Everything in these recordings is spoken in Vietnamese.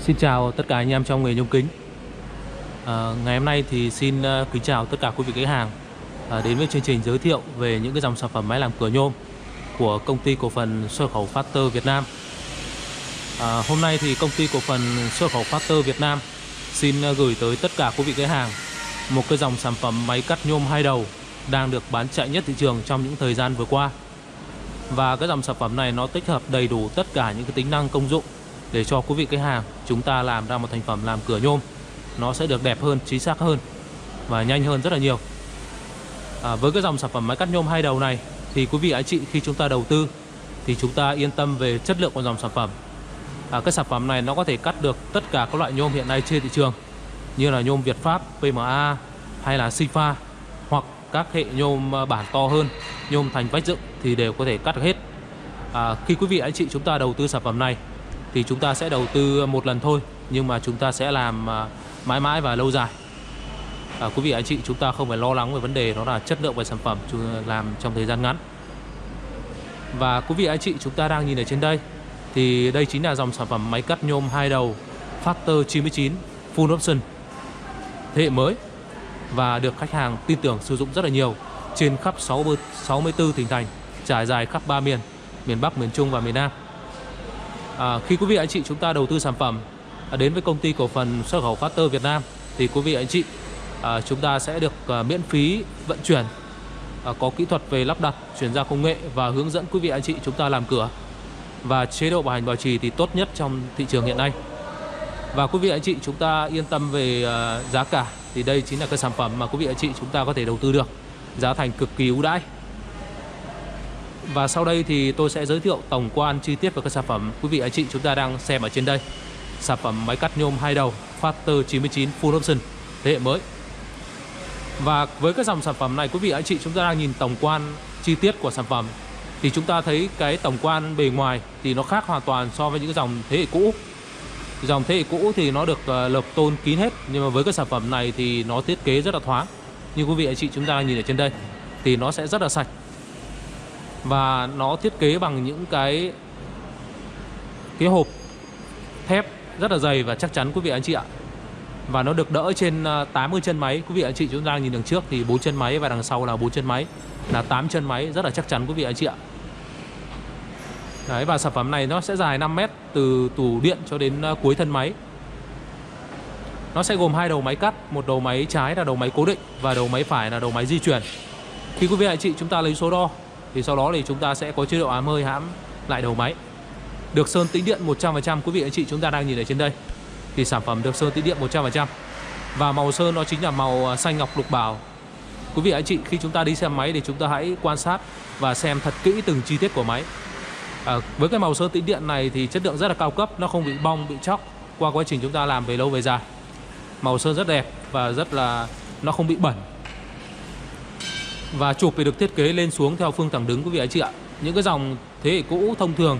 Xin chào tất cả anh em trong nghề nhôm kính. Ngày hôm nay thì xin kính chào tất cả quý vị khách hàng đến với chương trình giới thiệu về những cái dòng sản phẩm máy làm cửa nhôm của công ty cổ phần xuất khẩu Factor Việt Nam. Hôm nay thì công ty cổ phần xuất khẩu Factor Việt Nam xin gửi tới tất cả quý vị khách hàng một cái dòng sản phẩm máy cắt nhôm hai đầu đang được bán chạy nhất thị trường trong những thời gian vừa qua. Và cái dòng sản phẩm này nó tích hợp đầy đủ tất cả những cái tính năng công dụng để cho quý vị khách hàng chúng ta làm ra một thành phẩm làm cửa nhôm nó sẽ được đẹp hơn, chính xác hơn và nhanh hơn rất là nhiều. Với cái dòng sản phẩm máy cắt nhôm hai đầu này thì quý vị anh chị khi chúng ta đầu tư thì chúng ta yên tâm về chất lượng của dòng sản phẩm. Cái sản phẩm này nó có thể cắt được tất cả các loại nhôm hiện nay trên thị trường, như là nhôm Việt Pháp, PMA hay là Sifa, hoặc các hệ nhôm bản to hơn, nhôm thành vách dựng thì đều có thể cắt được hết. Khi quý vị anh chị chúng ta đầu tư sản phẩm này thì chúng ta sẽ đầu tư một lần thôi, nhưng mà chúng ta sẽ làm mãi mãi và lâu dài. Quý vị anh chị chúng ta không phải lo lắng về vấn đề đó là chất lượng về sản phẩm làm trong thời gian ngắn. Và quý vị anh chị chúng ta đang nhìn ở trên đây thì đây chính là dòng sản phẩm máy cắt nhôm hai đầu Factor 99 Full Option thế hệ mới và được khách hàng tin tưởng sử dụng rất là nhiều trên khắp 64 tỉnh thành trải dài khắp 3 miền: miền Bắc, miền Trung và miền Nam. Khi quý vị anh chị chúng ta đầu tư sản phẩm đến với công ty cổ phần xuất khẩu Factor Việt Nam thì quý vị anh chị chúng ta sẽ được miễn phí vận chuyển, có kỹ thuật về lắp đặt, chuyển giao công nghệ và hướng dẫn quý vị anh chị chúng ta làm cửa, và chế độ bảo hành bảo trì thì tốt nhất trong thị trường hiện nay. Và quý vị anh chị chúng ta yên tâm về giá cả thì đây chính là cái sản phẩm mà quý vị anh chị chúng ta có thể đầu tư được, giá thành cực kỳ ưu đãi. Và sau đây thì tôi sẽ giới thiệu tổng quan chi tiết về cái sản phẩm quý vị anh chị chúng ta đang xem ở trên đây. Sản phẩm máy cắt nhôm hai đầu Factor 99 Full Option thế hệ mới. Và với cái dòng sản phẩm này quý vị anh chị chúng ta đang nhìn tổng quan chi tiết của sản phẩm thì chúng ta thấy cái tổng quan bề ngoài thì nó khác hoàn toàn so với những cái dòng thế hệ cũ. Dòng thế hệ cũ thì nó được lợp tôn kín hết, nhưng mà với cái sản phẩm này thì nó thiết kế rất là thoáng. Như quý vị anh chị chúng ta đang nhìn ở trên đây thì nó sẽ rất là sạch. Và nó thiết kế bằng những cái hộp thép rất là dày và chắc chắn quý vị anh chị ạ. Và nó được đỡ trên 80 chân máy. Quý vị anh chị chúng ta nhìn đằng trước thì 4 chân máy và đằng sau là 4 chân máy, là 8 chân máy, rất là chắc chắn quý vị anh chị ạ. Đấy, và sản phẩm này nó sẽ dài 5 mét từ tủ điện cho đến cuối thân máy. Nó sẽ gồm hai đầu máy cắt, một đầu máy trái là đầu máy cố định và đầu máy phải là đầu máy di chuyển. Khi quý vị anh chị chúng ta lấy số đo thì sau đó thì chúng ta sẽ có chế độ ám hơi hãm lại đầu máy. Được sơn tĩnh điện 100%, quý vị anh chị chúng ta đang nhìn ở trên đây thì sản phẩm được sơn tĩnh điện 100%. Và màu sơn nó chính là màu xanh ngọc lục bảo. Quý vị anh chị khi chúng ta đi xem máy thì chúng ta hãy quan sát và xem thật kỹ từng chi tiết của máy. Với cái màu sơn tĩnh điện này thì chất lượng rất là cao cấp, nó không bị bong, bị chóc qua quá trình chúng ta làm về lâu về dài. Màu sơn rất đẹp và nó không bị bẩn. Và chụp thì được thiết kế lên xuống theo phương thẳng đứng quý vị anh chị ạ. Những cái dòng thế hệ cũ thông thường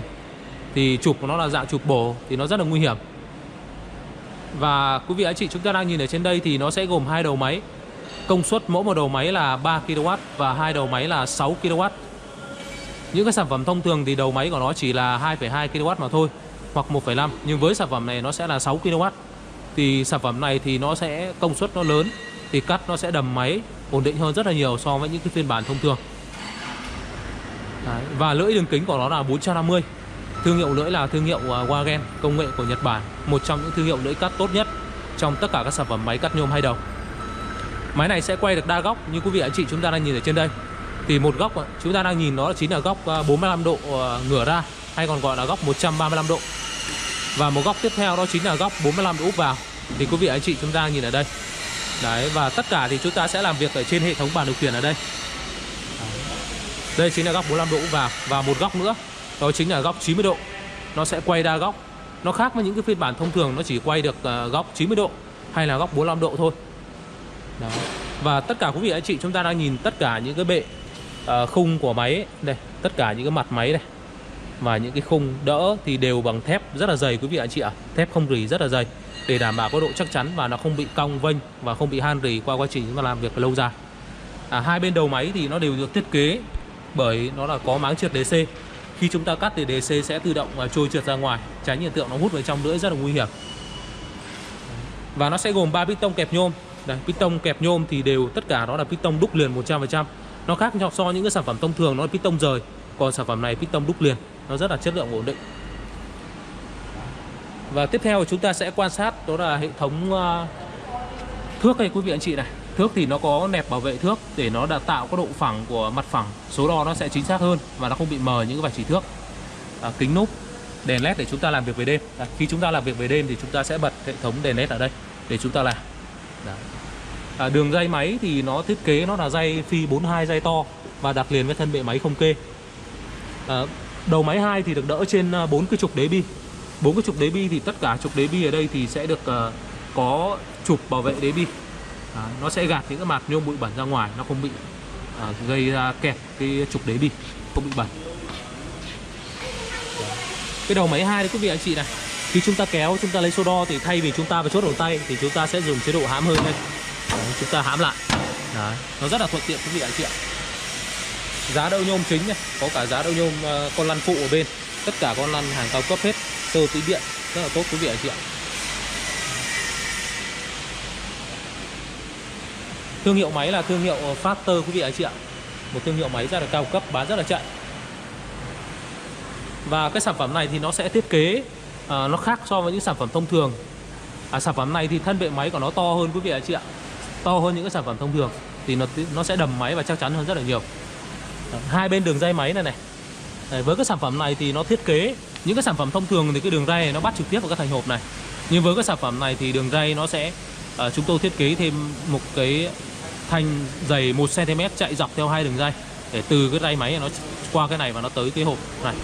thì chụp của nó là dạng chụp bổ thì nó rất là nguy hiểm. Và quý vị anh chị chúng ta đang nhìn ở trên đây thì nó sẽ gồm hai đầu máy. Công suất mỗi một đầu máy là 3 kW và hai đầu máy là 6 kW. Những cái sản phẩm thông thường thì đầu máy của nó chỉ là 2,2 kW mà thôi, hoặc 1,5, nhưng với sản phẩm này nó sẽ là 6 kW. Thì sản phẩm này thì nó sẽ công suất nó lớn thì cắt nó sẽ đầm máy, ổn định hơn rất là nhiều so với những cái phiên bản thông thường. Đấy. Và lưỡi đường kính của nó là 450. Thương hiệu lưỡi là thương hiệu Wagen, công nghệ của Nhật Bản, một trong những thương hiệu lưỡi cắt tốt nhất trong tất cả các sản phẩm máy cắt nhôm hai đầu. Máy này sẽ quay được đa góc như quý vị anh chị chúng ta đang nhìn ở trên đây. Thì một góc chúng ta đang nhìn nó chính là góc 45 độ ngửa ra, hay còn gọi là góc 135 độ. Và một góc tiếp theo đó chính là góc 45 độ úp vào. Thì quý vị anh chị chúng ta nhìn ở đây. Đấy, và tất cả thì chúng ta sẽ làm việc ở trên hệ thống bàn điều khiển ở đây. Đây chính là góc 45 độ úp vào. Và một góc nữa đó chính là góc 90 độ. Nó sẽ quay đa góc. Nó khác với những cái phiên bản thông thường nó chỉ quay được góc 90 độ hay là góc 45 độ thôi. Đó. Và tất cả quý vị anh chị chúng ta đang nhìn tất cả những cái bệ khung của máy ấy. Đây, tất cả những cái mặt máy này và những cái khung đỡ thì đều bằng thép rất là dày quý vị anh chị ạ. Thép không rỉ rất là dày để đảm bảo có độ chắc chắn và nó không bị cong vênh và không bị han rỉ qua quá trình chúng ta làm việc lâu dài. Hai bên đầu máy thì nó đều được thiết kế bởi nó là có máng trượt DC. Khi chúng ta cắt thì DC sẽ tự động trôi trượt ra ngoài, tránh hiện tượng nó hút vào trong lưỡi rất là nguy hiểm. Và nó sẽ gồm 3 piston kẹp nhôm. Đây, piston kẹp nhôm thì đều tất cả đó là piston đúc liền 100%. Nó khác nhau so với những cái sản phẩm thông thường nó là piston rời, còn sản phẩm này piston đúc liền, nó rất là chất lượng ổn định. Và tiếp theo chúng ta sẽ quan sát đó là hệ thống thước đây quý vị anh chị này. Thước thì nó có nẹp bảo vệ thước để nó đã tạo có độ phẳng của mặt phẳng, số đo nó sẽ chính xác hơn và nó không bị mờ những cái vạch chỉ thước. Kính núp, đèn led để chúng ta làm việc về đêm. Khi chúng ta làm việc về đêm thì chúng ta sẽ bật hệ thống đèn led ở đây để chúng ta làm. Đường dây máy thì nó thiết kế nó là dây phi 42 dây to và đặt liền với thân bệ máy không kê. Đầu máy 2 thì được đỡ trên 4 cái trục đế bi. 4 cái trục đế bi thì tất cả trục đế bi ở đây thì sẽ được có trục bảo vệ đế bi. Nó sẽ gạt những cái mạt nhôm bụi bẩn ra ngoài, nó không bị gây ra kẹt cái trục đế bi, không bị bẩn. Cái đầu máy 2 đấy quý vị anh chị này, khi chúng ta kéo, chúng ta lấy số đo thì thay vì chúng ta phải chốt đầu tay thì chúng ta sẽ dùng chế độ hãm hơi đây. Chúng ta hãm lại. Đấy, nó rất là thuận tiện quý vị anh chị ạ. Giá đậu nhôm chính này, có cả giá đậu nhôm con lăn phụ ở bên. Tất cả con lăn hàng cao cấp hết, tơ tĩnh điện, rất là tốt quý vị anh chị ạ. Thương hiệu máy là thương hiệu Factor quý vị anh chị ạ. Một thương hiệu máy rất là cao cấp, bán rất là chạy. Và cái sản phẩm này thì nó sẽ thiết kế nó khác so với những sản phẩm thông thường. Sản phẩm này thì thân bệ máy của nó to hơn quý vị anh chị ạ. To hơn những cái sản phẩm thông thường thì nó sẽ đầm máy và chắc chắn hơn rất là nhiều. Hai bên đường ray máy này. Với cái sản phẩm này thì nó thiết kế, những cái sản phẩm thông thường thì cái đường ray này nó bắt trực tiếp vào cái thành hộp này. Nhưng với cái sản phẩm này thì đường ray nó sẽ chúng tôi thiết kế thêm một cái thanh dày 1 cm chạy dọc theo hai đường ray, để từ cái ray máy này nó qua cái này và nó tới cái hộp này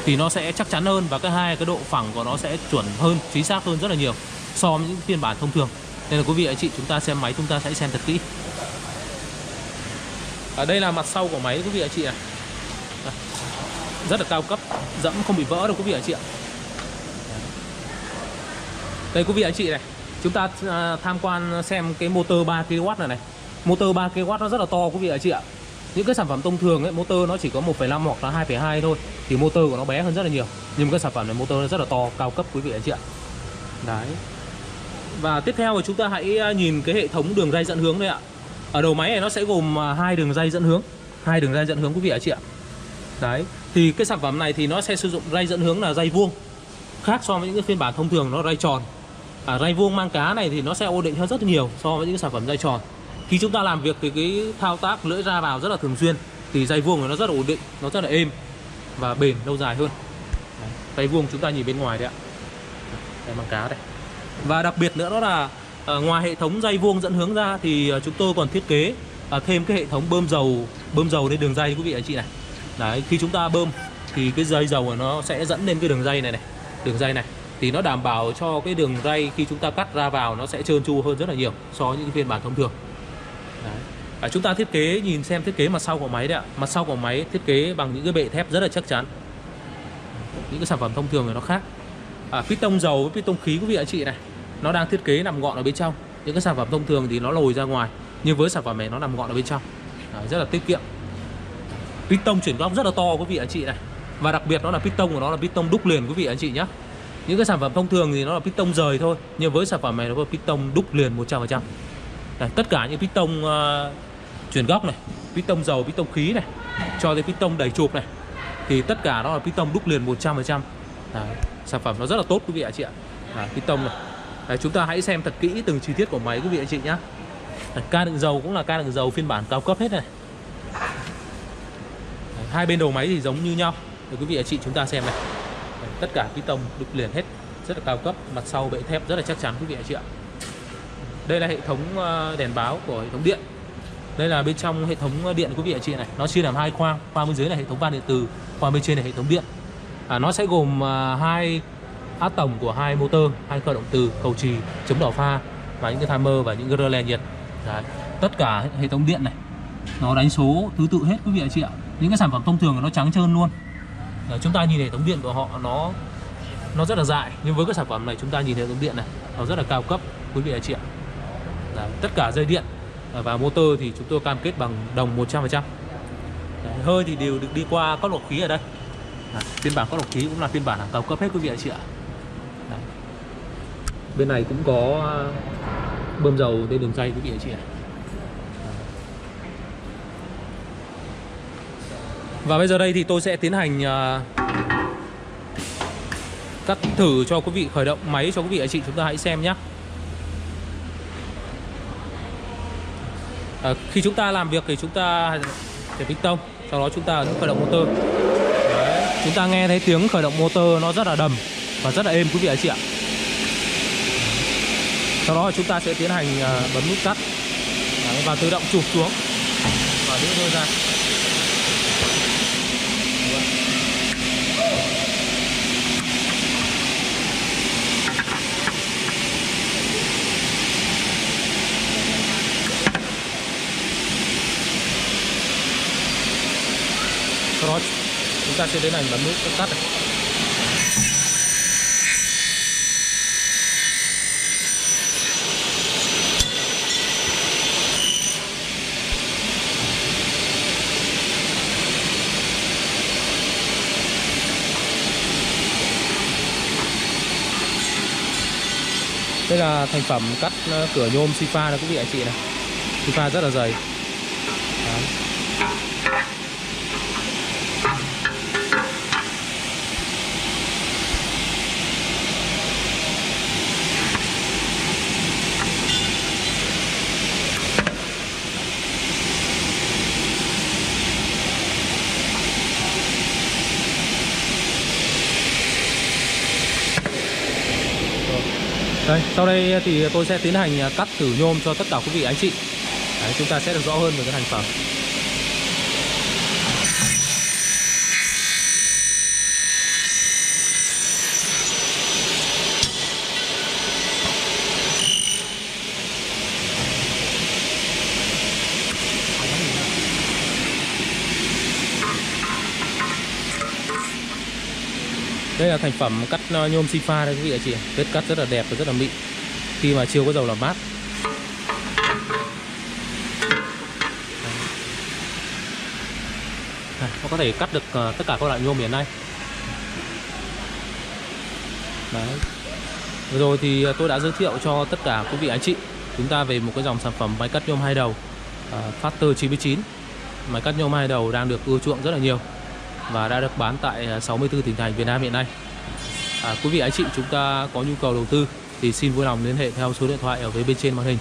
thì nó sẽ chắc chắn hơn, và cái độ phẳng của nó sẽ chuẩn hơn, chính xác hơn rất là nhiều so với những phiên bản thông thường. Nên là quý vị anh chị chúng ta xem máy chúng ta sẽ xem thật kỹ. Ở đây là mặt sau của máy quý vị anh chị này. Rất là cao cấp, dẫm không bị vỡ đâu quý vị anh chị ạ. Đây quý vị anh chị này, chúng ta tham quan xem cái motor 3 kW này. Motor 3 kW nó rất là to quý vị anh chị ạ. Những cái sản phẩm thông thường ấy, motor nó chỉ có 1,5 hoặc là 2,2 thôi thì motor của nó bé hơn rất là nhiều. Nhưng cái sản phẩm này motor nó rất là to, cao cấp quý vị anh chị ạ. Đấy. Và tiếp theo thì chúng ta hãy nhìn cái hệ thống đường ray dẫn hướng đây ạ. Ở đầu máy này nó sẽ gồm 2 đường ray dẫn hướng. 2 đường ray dẫn hướng quý vị anh chị ạ. Đấy. Thì cái sản phẩm này thì nó sẽ sử dụng ray dẫn hướng là ray vuông. Khác so với những cái phiên bản thông thường nó ray tròn. Ray vuông mang cá này thì nó sẽ ổn định hơn rất nhiều so với những cái sản phẩm ray tròn. Khi chúng ta làm việc thì cái thao tác lưỡi ra vào rất là thường xuyên thì ray vuông nó rất là ổn định, nó rất là êm và bền lâu dài hơn. Ray vuông chúng ta nhìn bên ngoài đấy ạ. Đây mang cá đây. Và đặc biệt nữa đó là ngoài hệ thống ray vuông dẫn hướng ra thì chúng tôi còn thiết kế thêm cái hệ thống bơm dầu lên đường ray quý vị anh chị này. Đấy, khi chúng ta bơm thì cái dây dầu nó sẽ dẫn lên cái đường ray này, đường ray này thì nó đảm bảo cho cái đường ray khi chúng ta cắt ra vào nó sẽ trơn tru hơn rất là nhiều so với những phiên bản thông thường. Chúng ta thiết kế, nhìn xem thiết kế mặt sau của máy đấy ạ. Mặt sau của máy thiết kế bằng những cái bệ thép rất là chắc chắn. Những cái sản phẩm thông thường thì nó khác. Piston dầu với piston khí quý vị anh chị này, nó đang thiết kế nằm gọn ở bên trong. Những cái sản phẩm thông thường thì nó lồi ra ngoài, nhưng với sản phẩm này nó nằm gọn ở bên trong. Rất là tiết kiệm. Piston chuyển góc rất là to quý vị anh chị này. Và đặc biệt nó là piston của nó là piston đúc liền quý vị anh chị nhé. Những cái sản phẩm thông thường thì nó là piston rời thôi, nhưng với sản phẩm này nó là piston đúc liền 100%. Đây, tất cả những piston chuyển góc này, piston dầu, piston khí này, cho tới piston đẩy chụp này thì tất cả nó là piston đúc liền 100%. Sản phẩm nó rất là tốt quý vị anh chị ạ. Piston này. Đấy, chúng ta hãy xem thật kỹ từng chi tiết của máy quý vị anh chị nhé. Ca đựng dầu cũng là ca đựng dầu phiên bản cao cấp hết này. Hai bên đầu máy thì giống như nhau. Để quý vị anh chị chúng ta xem này. Tất cả piston đúc liền hết, rất là cao cấp, mặt sau bệ thép rất là chắc chắn quý vị anh chị ạ. Đây là hệ thống đèn báo của hệ thống điện. Đây là bên trong hệ thống điện quý vị anh chị này. Nó chia làm 2 khoang. Khoang bên dưới là hệ thống van điện từ, khoang bên trên là hệ thống điện. Nó sẽ gồm 2 áp tổng của 2 motor, 2 khởi động từ, cầu chì, chống đỏ pha và những cái timer và những cái rơ le nhiệt. Đấy. Tất cả hệ thống điện này nó đánh số thứ tự hết quý vị anh chị ạ. Những cái sản phẩm thông thường nó trắng trơn luôn. Đấy, chúng ta nhìn hệ thống điện của họ nó rất là dại, nhưng với cái sản phẩm này chúng ta nhìn hệ thống điện này nó rất là cao cấp quý vị anh chị ạ. Đấy, tất cả dây điện và motor thì chúng tôi cam kết bằng đồng 100%. Đấy, hơi thì đều được đi qua các lọc khí ở đây. Đấy, phiên bản các lọc khí cũng là phiên bản hàng cao cấp hết quý vị anh chị ạ. Đấy. Bên này cũng có bơm dầu lên đường dây quý vị anh chị ạ. Và bây giờ đây thì tôi sẽ tiến hành cắt thử cho quý vị, khởi động máy cho quý vị anh chị chúng ta hãy xem nhé. Khi chúng ta làm việc thì chúng ta để piston tông, sau đó chúng ta ấn khởi động motor. Đấy, chúng ta nghe thấy tiếng khởi động motor nó rất là đầm và rất là êm quý vị anh chị ạ. Sau đó chúng ta sẽ tiến hành bấm nút cắt. Đấy, và tự động chụp xuống và đưa rơi ra. Sau đó chúng ta sẽ tiến hành bấm nút cắt này. Đây là thành phẩm cắt cửa nhôm Sifa này quý vị anh chị này. Sifa rất là dày. Đấy. Đây, sau đây thì tôi sẽ tiến hành cắt thử nhôm cho tất cả quý vị anh chị. Đấy, chúng ta sẽ được rõ hơn về cái thành phẩm. Đây là thành phẩm cắt nhôm Sifa đây quý vị anh chị. Vết cắt rất là đẹp và rất là mịn khi mà chưa có dầu làm mát. Nó có thể cắt được tất cả các loại nhôm hiện nay. Đấy. Vừa rồi thì tôi đã giới thiệu cho tất cả quý vị anh chị chúng ta về một cái dòng sản phẩm máy cắt nhôm hai đầu Factor 99. Máy cắt nhôm hai đầu đang được ưa chuộng rất là nhiều và đã được bán tại 64 tỉnh thành Việt Nam hiện nay. Quý vị anh chị chúng ta có nhu cầu đầu tư thì xin vui lòng liên hệ theo số điện thoại ở phía bên trên màn hình.